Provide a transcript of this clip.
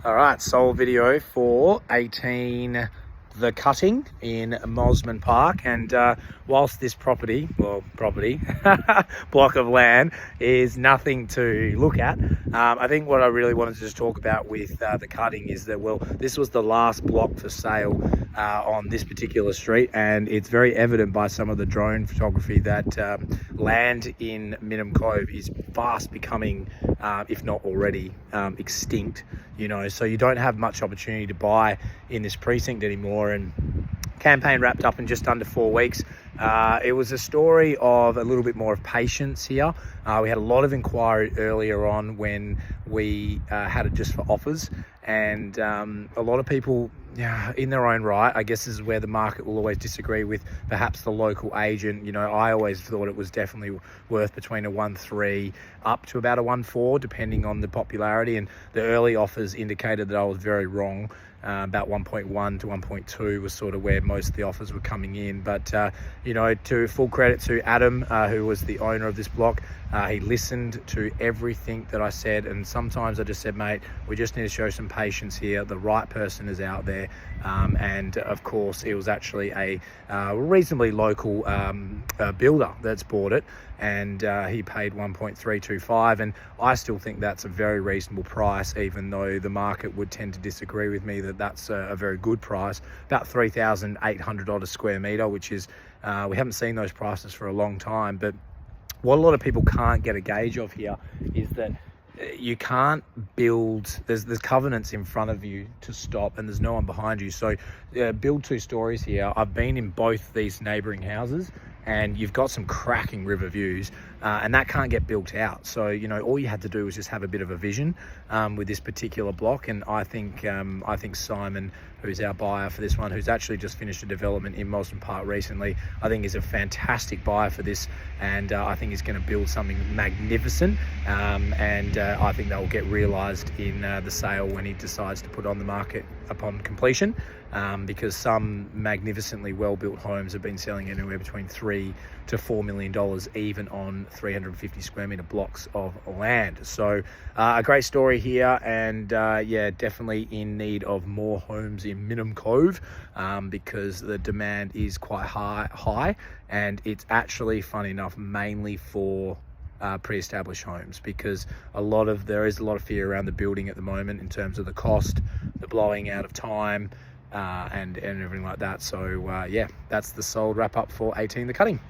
All right, sold video for 18 The Cutting in Mosman Park. And whilst this property block of land is nothing to look at, I think what I really wanted to just talk about with The Cutting is that, well, this was the last block for sale on this particular street, and it's very evident by some of the drone photography that land in Minim Cove is fast becoming, if not already, extinct. So you don't have much opportunity to buy in this precinct anymore. And campaign wrapped up in just under 4 weeks. It was a story of a little bit more of patience here. We had a lot of inquiry earlier on when we had it just for offers, and a lot of people, in their own right, I guess this is where the market will always disagree with perhaps the local agent. I always thought it was definitely worth between a 1.3 up to about a 1.4, depending on the popularity, and the early offers indicated that I was very wrong. About 1.1 to 1.2 was sort of where most of the offers were coming in. But to full credit to Adam, who was the owner of this block, he listened to everything that I said, and sometimes I just said, mate, we just need to show some patience here. The right person is out there. And of course it was actually a reasonably local builder that's bought it, and he paid 1.325, and I still think that's a very reasonable price, even though the market would tend to disagree with me that that's a very good price. About $3,800 a square meter, which is we haven't seen those prices for a long time. But what a lot of people can't get a gauge of here is that you can't build, there's covenants in front of you to stop, and there's no one behind you. So build 2 stories here. I've been in both these neighboring houses, and you've got some cracking river views, and that can't get built out. So all you had to do was just have a bit of a vision with this particular block. And I think Simon, who's our buyer for this one, who's actually just finished a development in Mosman Park recently, I think is a fantastic buyer for this, and I think he's going to build something magnificent, and I think that will get realised in the sale when he decides to put it on the market upon completion, because some magnificently well-built homes have been selling anywhere between $3 to $4 million, even on 350 square meter blocks of land. So a great story here, and definitely in need of more homes in Minim Cove, because the demand is quite high, and it's actually, funny enough, mainly for pre-established homes, because there is a lot of fear around the building at the moment in terms of the cost, the blowing out of time, and everything like that. So that's the sold wrap up for 18 The Cutting.